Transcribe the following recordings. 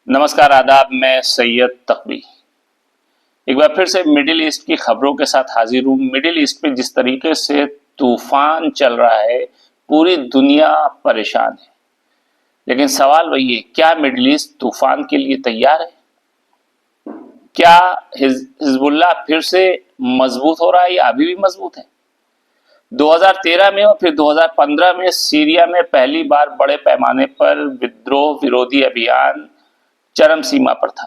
नमस्कार आदाब, मैं सैयद तकवी एक बार फिर से मिडिल ईस्ट की खबरों के साथ हाजिर हूँ। मिडिल ईस्ट में जिस तरीके से तूफान चल रहा है, पूरी दुनिया परेशान है। लेकिन सवाल वही है, क्या मिडिल ईस्ट तूफान के लिए तैयार है? क्या हिजबुल्लाह फिर से मजबूत हो रहा है या अभी भी मजबूत है? 2013 में और फिर 2015 में सीरिया में पहली बार बड़े पैमाने पर विद्रोह विरोधी अभियान चरम सीमा पर था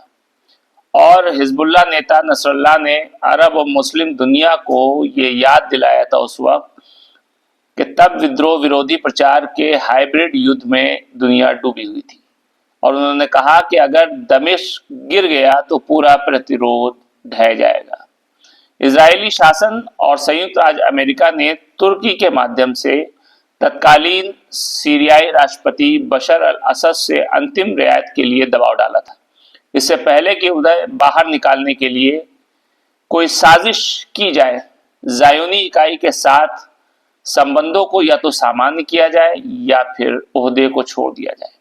और हिजबुल्लाह नेता नसरुल्लाह ने अरब और मुस्लिम दुनिया को ये याद दिलाया था उस वक्त कि तब विद्रोह विरोधी प्रचार के हाइब्रिड युद्ध में दुनिया डूबी हुई थी और उन्होंने कहा कि अगर दमिश्क गिर गया तो पूरा प्रतिरोध ढह जाएगा। इजरायली शासन और संयुक्त राज्य अमेरिका ने तुर्की के माध्यम से तत्कालीन सीरियाई राष्ट्रपति बशर अल असद से अंतिम रियायत के लिए दबाव डाला था। इससे पहले कि उन्हें बाहर निकालने के लिए कोई साजिश की जाए, ज़ायोनी इकाई के साथ संबंधों को या तो सामान्य किया जाए या फिर ओहदे को छोड़ दिया जाए।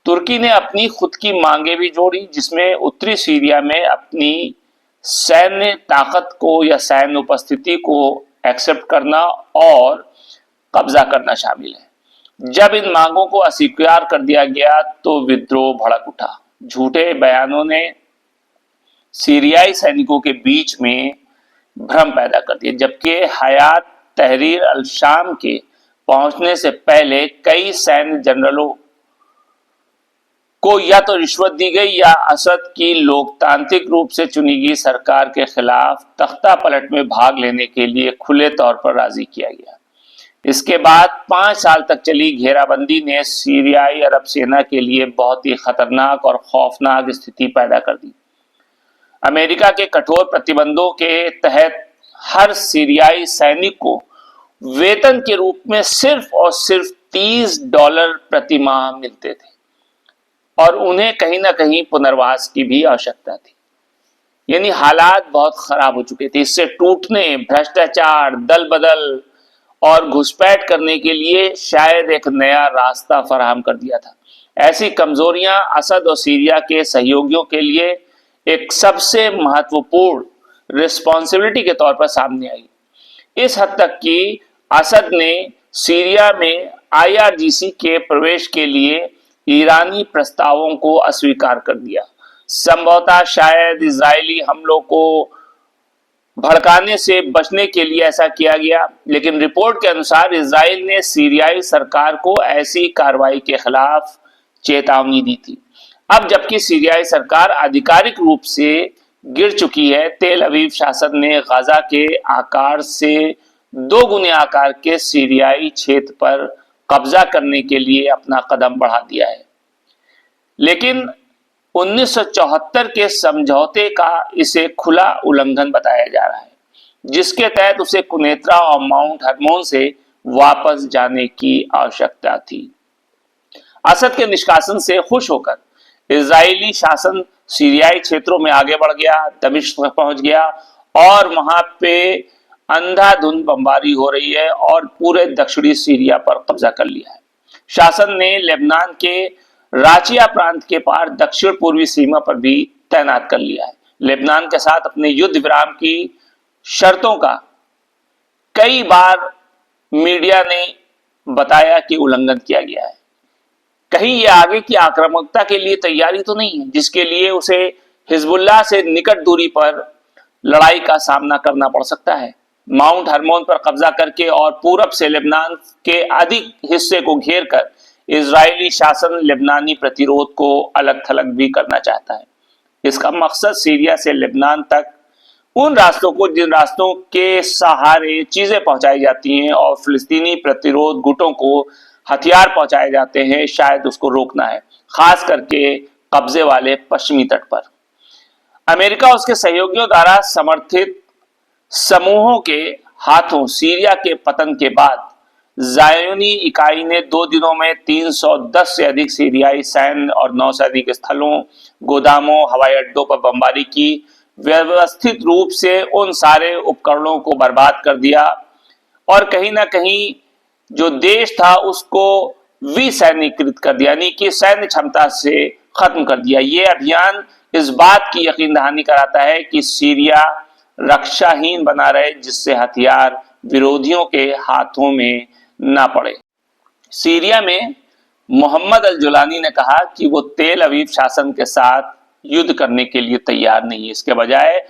तुर्की ने अपनी खुद की मांगे भी जोड़ी, जिसमें उत्तरी सीरिया में अपनी सैन्य ताकत को या सैन्य उपस्थिति को एक्सेप्ट करना और कब्जा करना शामिल है। जब इन मांगों को अस्वीकार कर दिया गया तो विद्रोह भड़क उठा। झूठे बयानों ने सीरियाई सैनिकों के बीच में भ्रम पैदा कर दिया, जबकि हयात तहरीर अल शाम के पहुंचने से पहले कई सैन्य जनरलों को या तो रिश्वत दी गई या असद की लोकतांत्रिक रूप से चुनी गई सरकार के खिलाफ तख्ता पलट में भाग लेने के लिए खुले तौर पर राजी किया गया। इसके बाद 5 साल तक चली घेराबंदी ने सीरियाई अरब सेना के लिए बहुत ही खतरनाक और खौफनाक स्थिति पैदा कर दी। अमेरिका के कठोर प्रतिबंधों के तहत हर सीरियाई सैनिक को वेतन के रूप में सिर्फ और सिर्फ $30 प्रति माह मिलते थे और उन्हें कहीं ना कहीं पुनर्वास की भी आवश्यकता थी। यानी हालात बहुत खराब हो चुके थे। इससे टूटने, भ्रष्टाचार, दल बदल और घुसपैठ करने के लिए शायद एक नया रास्ता फराहम कर दिया था। ऐसी कमजोरियां असद और सीरिया के सहयोगियों के लिए एक सबसे महत्वपूर्ण रिस्पॉन्सिबिलिटी के तौर पर सामने आई। इस हद तक कि असद ने सीरिया में IRGC के प्रवेश के लिए ईरानी प्रस्तावों को अस्वीकार कर दिया। संभवतः शायद इजरायली हमलों को भड़काने से बचने के लिए ऐसा किया गया, लेकिन रिपोर्ट के अनुसार इजराइल ने सीरियाई सरकार को ऐसी कार्रवाई के खिलाफ चेतावनी दी थी। अब जबकि सीरियाई सरकार आधिकारिक रूप से गिर चुकी है, तेल अवीव शासन ने गाजा के आकार से 2 गुने आकार के सीरियाई क्षेत्र पर कब्जा करने के लिए अपना कदम बढ़ा दिया है। लेकिन 1974 के समझौते का इसे खुला उल्लंघन बताया जा रहा है, जिसके तहत उसे कुनेत्रा और माउंट हरमोन से वापस जाने की आवश्यकता थी। असद के निष्कासन से खुश होकर इजरायली शासन सीरियाई क्षेत्रों में आगे बढ़ गया, दमिश्क तक पहुंच गया और वहां पे अंधाधुंध बमबारी हो रही है और पूरे दक्षिणी सीरिया पर कब्जा कर लिया है। शासन ने लेबनान के राचिया प्रांत के पार दक्षिण पूर्वी सीमा पर भी तैनात कर लिया है। लेबनान के साथ अपने युद्ध विराम की शर्तों का कई बार मीडिया ने बताया कि उल्लंघन किया गया है। कहीं ये आगे की आक्रामकता के लिए तैयारी तो नहीं है, जिसके लिए उसे हिजबुल्लाह से निकट दूरी पर लड़ाई का सामना करना पड़ सकता है। माउंट हरमोन पर कब्जा करके और पूरब से लेबनान के अधिक हिस्से को घेर कर इजरायली शासन लेबनानी प्रतिरोध को अलग थलग भी करना चाहता है। इसका मकसद सीरिया से लेबनान तक उन रास्तों को, जिन रास्तों के सहारे चीजें पहुंचाई जाती हैं और फिलिस्तीनी प्रतिरोध गुटों को हथियार पहुंचाए जाते हैं, शायद उसको रोकना है, खास करके कब्जे वाले पश्चिमी तट पर। अमेरिका उसके सहयोगियों द्वारा समर्थित समूहों के हाथों सीरिया के पतन के बाद ज़ायोनी इकाई ने 2 दिनों में 310 से अधिक सीरियाई सैन्य और नौसैनिक स्थलों, गोदामों, हवाई अड्डों पर बमबारी की, व्यवस्थित रूप से उन सारे उपकरणों को बर्बाद कर दिया और कहीं ना कहीं जो देश था उसको विसैन्यीकृत कर दिया, यानी कि सैन्य क्षमता से खत्म कर दिया। ये अभियान इस बात की यकीन दहानी कराता है कि सीरिया रक्षाहीन बना रहे, जिससे हथियार विरोधियों के हाथों में ना पड़े। सीरिया में मोहम्मद अल जुलानी ने कहा कि वो तेल अवीव शासन के साथ युद्ध करने के लिए तैयार नहीं है। इसके बजाय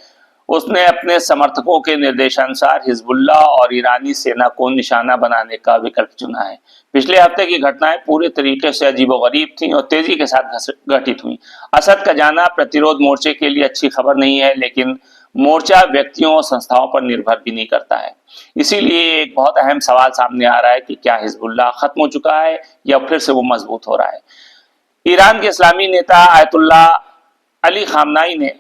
उसने अपने समर्थकों के निर्देशानुसार हिजबुल्लाह और ईरानी सेना को निशाना बनाने का विकल्प चुना है। पिछले हफ्ते की घटनाएं पूरे तरीके से अजीबोगरीब थीं और तेजी के साथ घटित हुई। असद का जाना प्रतिरोध मोर्चे के लिए अच्छी खबर नहीं है, लेकिन मोर्चा व्यक्तियों और संस्थाओं पर निर्भर भी नहीं करता है। इसीलिए एक बहुत अहम सवाल सामने आ रहा है कि क्या हिजबुल्लाह खत्म हो चुका है या फिर से वो मजबूत हो रहा है। ईरान के इस्लामी नेता आयतुल्लाह अली खामनाई ने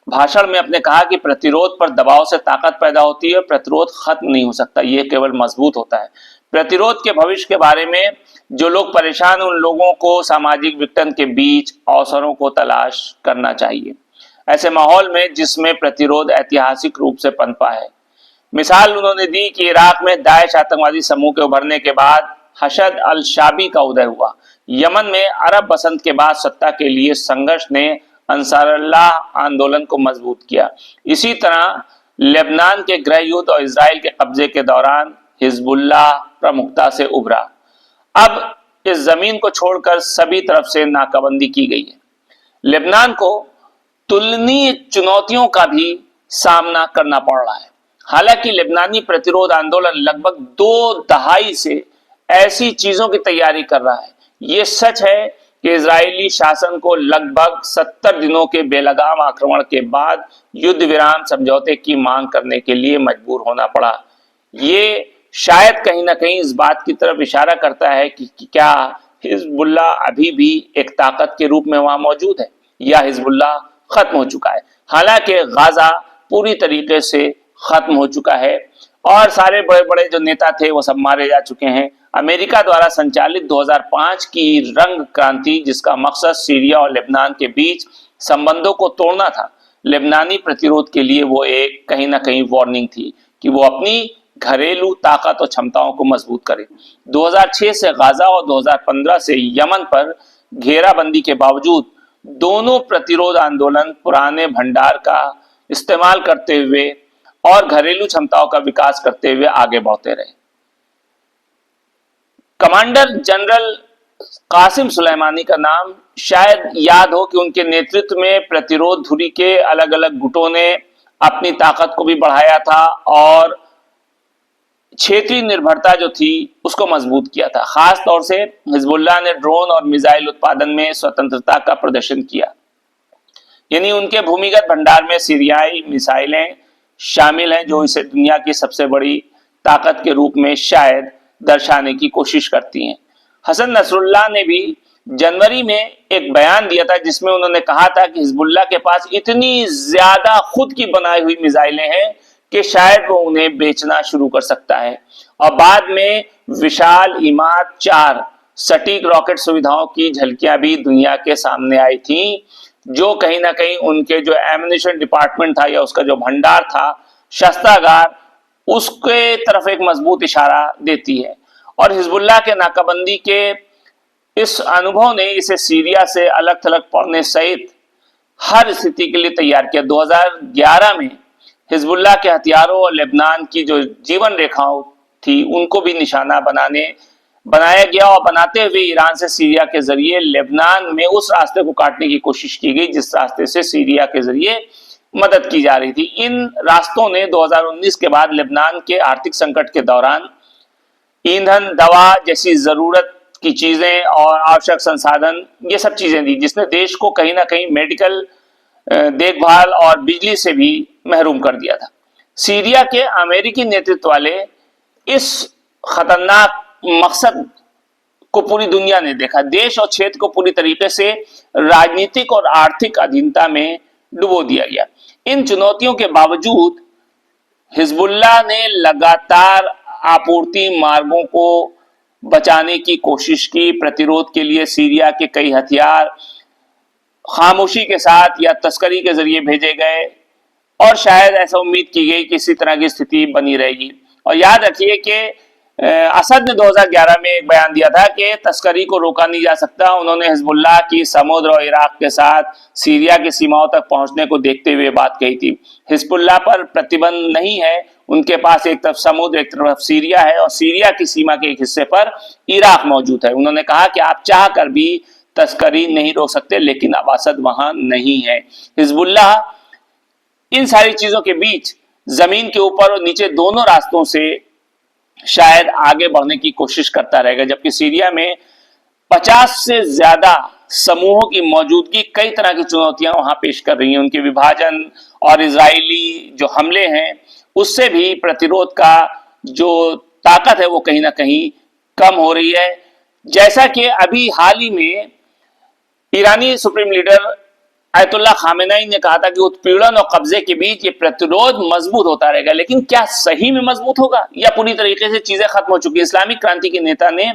भाषण में अपने कहा कि प्रतिरोध पर दबाव से ताकत पैदा होती है, प्रतिरोध खत्म नहीं हो सकता, ये केवल मजबूत होता है। प्रतिरोध के भविष्य के बारे में जो लोग परेशान, उन लोगों को सामाजिक विघटन के बीच अवसरों को तलाश करना चाहिए, ऐसे माहौल में जिसमें प्रतिरोध ऐतिहासिक रूप से पनपा है। मिसाल उन्होंने दी कि इराक में दाइश आतंकवादी समूह के उभरने के बाद हशद अल शाबी का उदय हुआ। यमन में अरब बसंत के बाद सत्ता के लिए संघर्ष ने अंसारुल्लाह आंदोलन को मजबूत किया। इसी तरह लेबनान के गृह युद्ध और इजराइल के कब्जे के दौरान हिजबुल्लाह प्रमुखता से उभरा। अब इस जमीन को छोड़कर सभी तरफ से नाकाबंदी की गई है। लेबनान को तुलनीय चुनौतियों का भी सामना करना पड़ रहा है। हालांकि लेबनानी प्रतिरोध आंदोलन लगभग 2 दहाई से ऐसी चीजों की तैयारी कर रहा है। ये सच है कि इजरायली शासन को लगभग 70 दिनों के बेलगाम आक्रमण के बाद युद्ध विराम समझौते की मांग करने के लिए मजबूर होना पड़ा। ये शायद कहीं ना कहीं इस बात की तरफ इशारा करता है कि क्या हिजबुल्लाह अभी भी एक ताकत के रूप में वहां मौजूद है या हिजबुल्लाह खत्म हो चुका है। हालांकि गाजा पूरी तरीके से खत्म हो चुका है और सारे बड़े बड़े जो नेता थे वो सब मारे जा चुके हैं। अमेरिका द्वारा संचालित 2005 की रंग क्रांति, जिसका मकसद सीरिया और लेबनान के बीच संबंधों को तोड़ना था, लेबनानी प्रतिरोध के लिए वो एक कहीं ना कहीं वार्निंग थी कि वो अपनी घरेलू ताकत और क्षमताओं को मजबूत करे। 2006 से गाजा और 2015 से यमन पर घेराबंदी के बावजूद दोनों प्रतिरोध आंदोलन पुराने भंडार का इस्तेमाल करते हुए और घरेलू क्षमताओं का विकास करते हुए आगे बढ़ते रहे। कमांडर जनरल कासिम सुलेमानी का नाम शायद याद हो कि उनके नेतृत्व में प्रतिरोध धुरी के अलग अलग गुटों ने अपनी ताकत को भी बढ़ाया था और क्षेत्रीय निर्भरता जो थी उसको मजबूत किया था। खास तौर से हिजबुल्लाह ने ड्रोन और मिसाइल उत्पादन में स्वतंत्रता का प्रदर्शन किया, यानी उनके भूमिगत भंडार में सीरियाई मिसाइलें शामिल हैं, जो इसे दुनिया की सबसे बड़ी ताकत के रूप में शायद दर्शाने की कोशिश करती हैं। हसन नसरुल्लाह ने भी जनवरी में एक बयान दिया था जिसमें उन्होंने कहा था कि हिजबुल्लाह के पास इतनी ज्यादा खुद की बनाई हुई मिसाइलें हैं कि शायद वो उन्हें बेचना शुरू कर सकता है। और बाद में विशाल इमाद 4 सटीक रॉकेट सुविधाओं की झलकियां भी दुनिया के सामने आई थी, जो कहीं ना कहीं उनके जो एम्युनिशन डिपार्टमेंट था या उसका जो भंडार था, शस्त्रागार, उसके तरफ एक मजबूत इशारा देती है। और हिजबुल्लाह के नाकाबंदी के इस अनुभव ने इसे सीरिया से अलग थलग पड़ने सहित हर स्थिति के लिए तैयार किया। 2011 में हिजबुल्लाह के हथियारों और लेबनान की जो जीवन रेखाओं थी उनको भी निशाना बनाया गया और बनाते हुए ईरान से सीरिया के जरिए लेबनान में उस रास्ते को काटने की कोशिश की गई जिस रास्ते से सीरिया के जरिए मदद की जा रही थी। इन रास्तों ने 2019 के बाद लेबनान के आर्थिक संकट के दौरान ईंधन, दवा जैसी जरूरत की चीजें और आवश्यक संसाधन, ये सब चीजें दी, जिसने देश को कहीं ना कहीं मेडिकल देखभाल और बिजली से भी महरूम कर दिया था। सीरिया के अमेरिकी नेतृत्व वाले इस खतरनाक मकसद को पूरी दुनिया ने देखा। देश और क्षेत्र को पूरी तरीके से राजनीतिक और आर्थिक अधीनता में डुबो दिया गया। इन चुनौतियों के बावजूद हिजबुल्लाह ने लगातार आपूर्ति मार्गों को बचाने की कोशिश की। प्रतिरोध के लिए सीरिया के कई हथियार खामोशी के साथ या तस्करी के जरिए भेजे गए और शायद ऐसा उम्मीद की गई कि इसी तरह की स्थिति बनी रहेगी। और याद रखिए कि असद ने 2011 में एक बयान दिया था कि तस्करी को रोका नहीं जा सकता। उन्होंने हिजबुल्लाह की समुद्र और इराक के साथ सीरिया की सीमाओं तक पहुंचने को देखते हुए बात कही थी। हिजबुल्लाह पर प्रतिबंध नहीं है, उनके पास एक तरफ समुद्र एक तरफ सीरिया है और सीरिया की सीमा के एक हिस्से पर इराक मौजूद है। उन्होंने कहा कि आप चाह कर भी तस्करी नहीं रोक सकते, लेकिन अब असद वहां नहीं है। हिजबुल्लाह इन सारी चीजों के बीच जमीन के ऊपर और नीचे दोनों रास्तों से शायद आगे बढ़ने की कोशिश करता रहेगा, जबकि सीरिया में 50 से ज्यादा समूहों की मौजूदगी कई तरह की चुनौतियां वहां पेश कर रही हैं। उनके विभाजन और इजरायली जो हमले हैं उससे भी प्रतिरोध का जो ताकत है वो कहीं ना कहीं कम हो रही है। जैसा कि अभी हाल ही में ईरानी सुप्रीम लीडर आयतुल्ला खामेनेई ने कहा था कि उत्पीड़न और कब्जे के बीच ये प्रतिरोध मजबूत होता रहेगा, लेकिन क्या सही में मजबूत होगा या पूरी तरीके से चीजें खत्म हो चुकी है? इस्लामिक क्रांति के नेता ने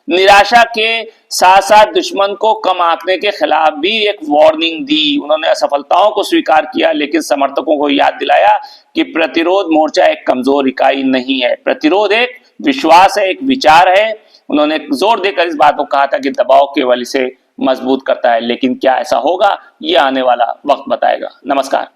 निराशा के साथ साथ दुश्मन को कम आंकने के खिलाफ भी एक वार्निंग दी। उन्होंने असफलताओं को स्वीकार किया, लेकिन समर्थकों को याद दिलाया कि प्रतिरोध मोर्चा एक कमजोर इकाई नहीं है, प्रतिरोध एक विश्वास है, एक विचार है। उन्होंने जोर देकर इस बात को कहा था कि दबाव केवल इसे मजबूत करता है, लेकिन क्या ऐसा होगा ये आने वाला वक्त बताएगा। नमस्कार।